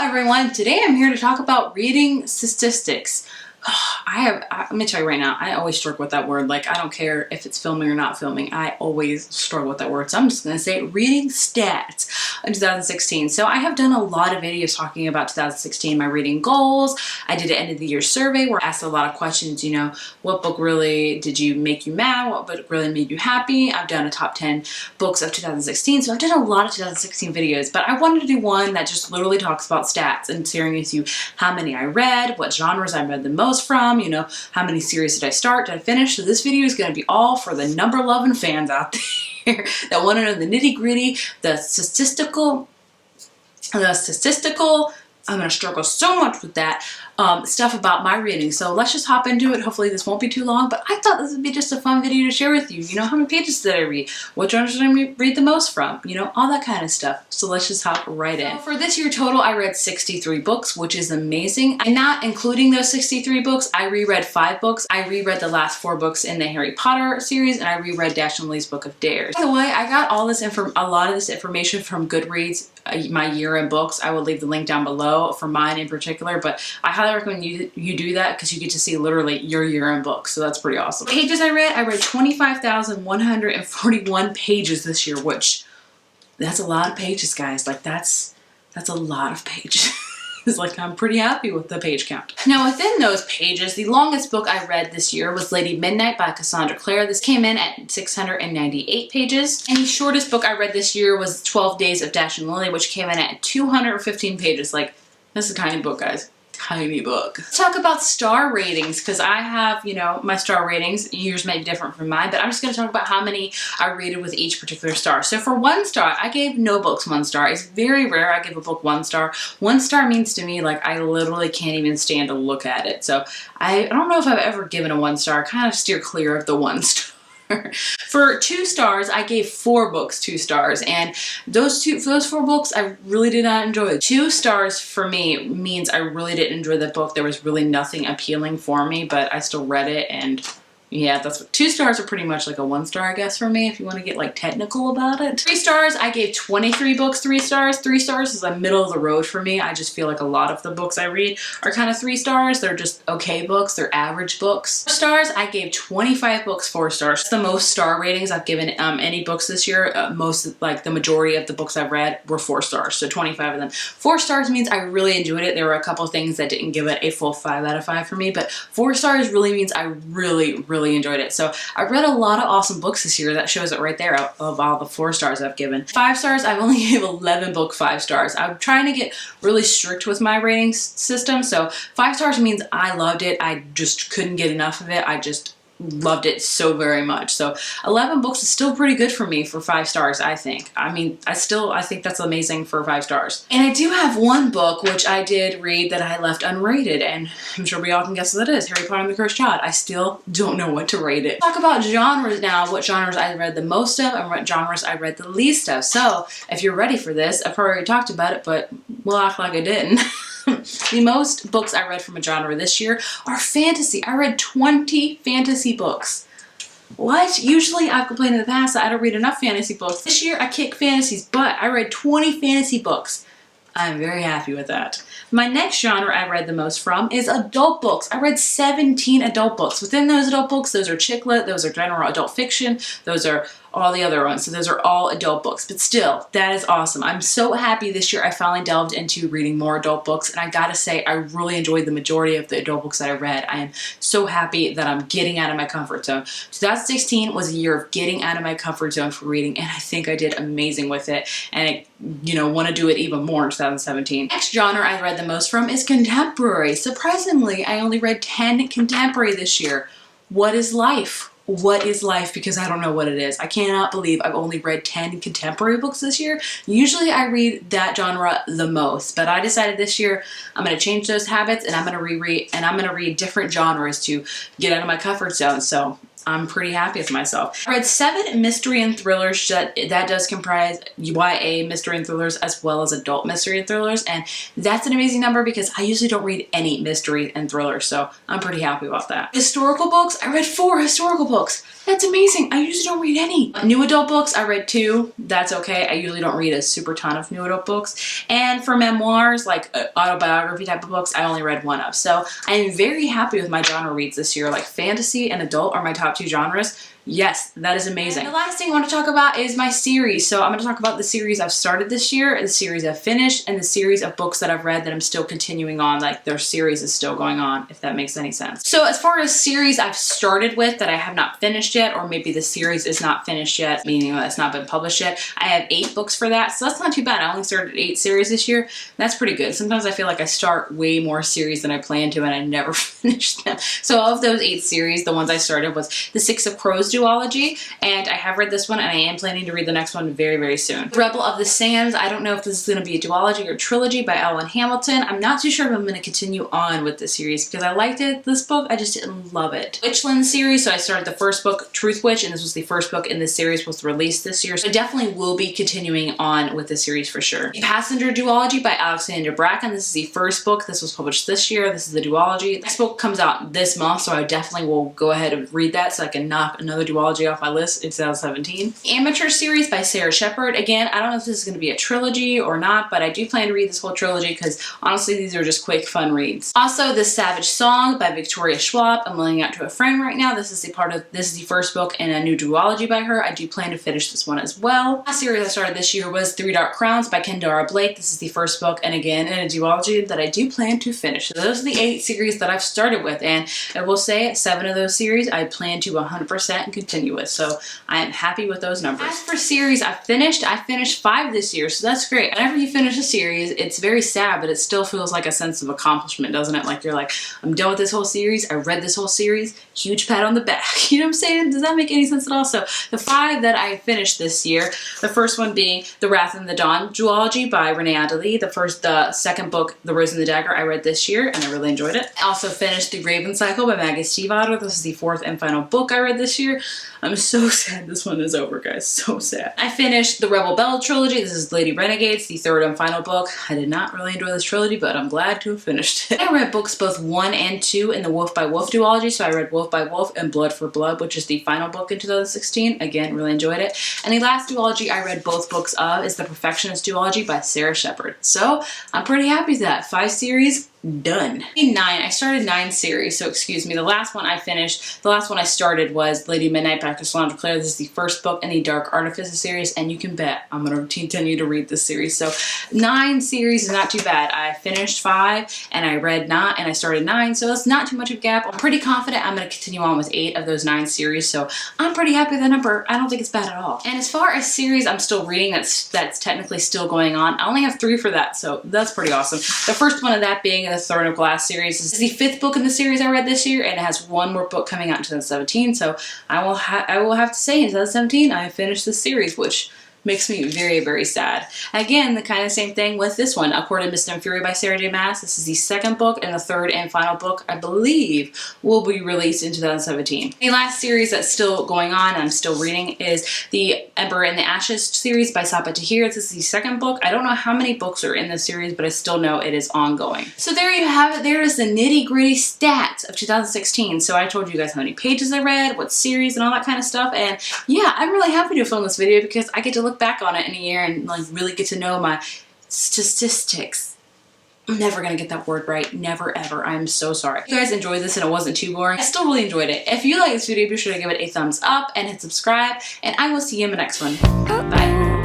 everyone, today I'm here to talk about reading statistics. Let me tell you right now, I always struggle with that word. Like, I don't care if it's filming or not filming. I always struggle with that word. So I'm just going to say reading stats in 2016. So I have done a lot of videos talking about 2016, my reading goals. I did an end of the year survey where I asked a lot of questions, you know, what book really did you make you mad? What book really made you happy? I've done a top 10 books of 2016. So I've done a lot of 2016 videos, but I wanted to do one that just literally talks about stats and sharing with you how many I read, what genres I read the most from, you know, how many series did I start, did I finish? So this video is going to be all for the number loving fans out there that want to know the nitty gritty, the statistical, I'm going to struggle so much with that stuff about my reading. So let's just hop into it. Hopefully this won't be too long, but I thought this would be just a fun video to share with you. You know, how many pages did I read? What genres did I read the most from? You know, all that kind of stuff. So let's just hop right in. So for this year total, I read 63 books, which is amazing. And not including those 63 books, I reread 5 books. I reread the last 4 books in the Harry Potter series, and I reread Dash and Lee's Book of Dares. By the way, I got all this a lot of this information from Goodreads, my year-end books. I will leave the link down below for mine in particular, but I highly recommend you do that because you get to see literally your year-end books. So that's pretty awesome. Pages I read 25,141 pages this year, which that's a lot of pages, guys. Like that's a lot of pages. It's like, I'm pretty happy with the page count. Now within those pages, the longest book I read this year was Lady Midnight by Cassandra Clare. This came in at 698 pages. And the shortest book I read this year was 12 Days of Dash and Lily, which came in at 215 pages. Like, this is a tiny book, guys. Tiny book. Let's talk about star ratings, because I have, you know, my star ratings. Yours may be different from mine, but I'm just going to talk about how many I rated with each particular star. So for 1 star, I gave no books 1 star. It's very rare I give a book 1 star. 1 star means to me, like, I literally can't even stand to look at it. So I don't know if I've ever given a 1 star. I kind of steer clear of the 1 star. For 2 stars, I gave 4 books 2 stars, and for those 4 books, I really did not enjoy. 2 stars for me means I really didn't enjoy the book. There was really nothing appealing for me, but I still read it, and yeah, that's what 2 stars are pretty much like a 1 star, I guess, for me, if you want to get like technical about it. 3 stars, I gave 23 books 3 stars. 3 stars is like middle of the road for me. I just feel like a lot of the books I read are kind of 3 stars. They're just okay books. They're average books. 4 stars, I gave 25 books 4 stars. That's the most star ratings I've given any books this year. Like the majority of the books I've read were 4 stars, so 25 of them. 4 stars means I really enjoyed it. There were a couple of things that didn't give it a full 5 out of 5 for me, but 4 stars really means I really enjoyed it. So I read a lot of awesome books this year. That shows it right there of all the 4 stars I've given. 5 stars, I've only gave 11 book 5 stars. I'm trying to get really strict with my rating system. So 5 stars means I loved it. I just couldn't get enough of it. I just loved it so very much. So 11 books is still pretty good for me for 5 stars, I think. I mean, I think that's amazing for 5 stars. And I do have 1 book which I did read that I left unrated, and I'm sure we all can guess what that is. Harry Potter and the Cursed Child. I still don't know what to rate it. Talk about genres now, what genres I read the most of and what genres I read the least of. So if you're ready for this, I've already talked about it, but we'll act like I didn't. The most books I read from a genre this year are fantasy. I read 20 fantasy books. What? Usually I've complained in the past that I don't read enough fantasy books. This year I kick fantasies butt. I read 20 fantasy books. I'm very happy with that. My next genre I read the most from is adult books. I read 17 adult books. Within those adult books, those are chick lit, those are general adult fiction, those are all the other ones. So those are all adult books, but still, that is awesome. I'm so happy this year I finally delved into reading more adult books, and I gotta say, I really enjoyed the majority of the adult books that I read. I am so happy that I'm getting out of my comfort zone. 2016 was a year of getting out of my comfort zone for reading, and I think I did amazing with it, and I, you know, want to do it even more in 2017. Next genre I read the most from is contemporary. Surprisingly, I only read 10 contemporary this year. What is life? What is life? Because I don't know what it is. I cannot believe I've only read 10 contemporary books this year. Usually I read that genre the most, but I decided this year I'm going to change those habits, and I'm going to reread, and I'm going to read different genres to get out of my comfort zone. So I'm pretty happy with myself. I read 7 mystery and thrillers. That does comprise YA mystery and thrillers as well as adult mystery and thrillers, and that's an amazing number because I usually don't read any mystery and thrillers, so I'm pretty happy about that. Historical books, I read 4 historical books. That's amazing. I usually don't read any. New adult books, I read 2. That's okay. I usually don't read a super ton of new adult books. And for memoirs, like autobiography type of books, I only read 1 of. So I am very happy with my genre reads this year. Like fantasy and adult are my top 2 genres. Yes, that is amazing. And the last thing I want to talk about is my series. So I'm going to talk about the series I've started this year, the series I've finished, and the series of books that I've read that I'm still continuing on. Like their series is still going on, if that makes any sense. So as far as series I've started with that I have not finished yet, or maybe the series is not finished yet, meaning that it's not been published yet, I have 8 books for that. So that's not too bad. I only started 8 series this year. That's pretty good. Sometimes I feel like I start way more series than I plan to and I never finish them. So of those 8 series, the ones I started was the Six of Crows duology, and I have read this one and I am planning to read the next one very, very soon. Rebel of the Sands, I don't know if this is going to be a duology or trilogy by Ellen Hamilton. I'm not too sure if I'm going to continue on with the series because I liked it, this book, I just didn't love it. Witchland series, so I started the first book, Truth Witch, and this was the first book in this series, was released this year. So I definitely will be continuing on with the series for sure. The Passenger duology by Alexandra Bracken, this is the first book. This was published this year. This is the duology. This book comes out this month, so I definitely will go ahead and read that so I can knock another duology off my list in 2017. The Amateur series by Sarah Shepard. Again, I don't know if this is going to be a trilogy or not, but I do plan to read this whole trilogy because honestly, these are just quick, fun reads. Also, The Savage Song by Victoria Schwab. I'm laying out to a friend right now. This is the first book in a new duology by her. I do plan to finish this one as well. The last series I started this year was 3 Dark Crowns by Kendara Blake. This is the first book, and again, in a duology that I do plan to finish. So those are the 8 series that I've started with, and I will say 7 of those series I plan to 100% continue with. So I am happy with those numbers. As for series I finished 5 this year, so that's great. Whenever you finish a series, it's very sad, but it still feels like a sense of accomplishment, doesn't it? Like you're like, I'm done with this whole series. I read this whole series. Huge pat on the back. You know what I'm saying? Does that make any sense at all? So the 5 that I finished this year, the first one being The Wrath and the Dawn duology by Renee Adderley. The second book, The Rose and the Dagger, I read this year and I really enjoyed it. I also finished The Raven Cycle by Maggie Stiefvater. This is the 4th and final book I read this year. I'm so sad this one is over, guys. So sad. I finished the Rebel Belle trilogy. This is Lady Renegades, the 3rd and final book. I did not really enjoy this trilogy, but I'm glad to have finished it. I read books both 1 and 2 in the Wolf by Wolf duology. So I read Wolf by Wolf and Blood for Blood, which is the final book in 2016. Again, really enjoyed it. And the last duology I read both books of is the Perfectionist duology by Sarah Shepard. So I'm pretty happy with that. 5 series. Done. 9. I started 9 series, so excuse me. The last one I started was Lady Midnight by Cassandra Clare. This is the first book in the Dark Artifices series, and you can bet I'm going to continue to read this series. So 9 series is not too bad. I finished 5, and I read 9, and I started 9, so it's not too much of a gap. I'm pretty confident I'm going to continue on with 8 of those 9 series, so I'm pretty happy with the number. I don't think it's bad at all. And as far as series I'm still reading that's technically still going on, I only have 3 for that, so that's pretty awesome. The first one of that being the Throne of Glass series. This is the 5th book in the series I read this year, and it has 1 more book coming out in 2017. So I will have to say in 2017 I finished this series, which makes me very, very sad. Again, the kind of same thing with this one, A Court of Mist and Fury by Sarah J. Maas. This is the 2nd book and the 3rd and final book, I believe, will be released in 2017. The last series that's still going on and I'm still reading is the Ember in the Ashes series by Sapa Tahir. This is the 2nd book. I don't know how many books are in this series, but I still know it is ongoing. So there you have it. There is the nitty-gritty stats of 2016. So I told you guys how many pages I read, what series, and all that kind of stuff. And yeah, I'm really happy to film this video because I get to look back on it in a year and like really get to know my statistics. I'm never gonna get that word right. Never ever. I'm so sorry. If you guys enjoyed this and it wasn't too boring, I still really enjoyed it. If you like this video, be sure to give it a thumbs up and hit subscribe, and I will see you in the next one. Bye.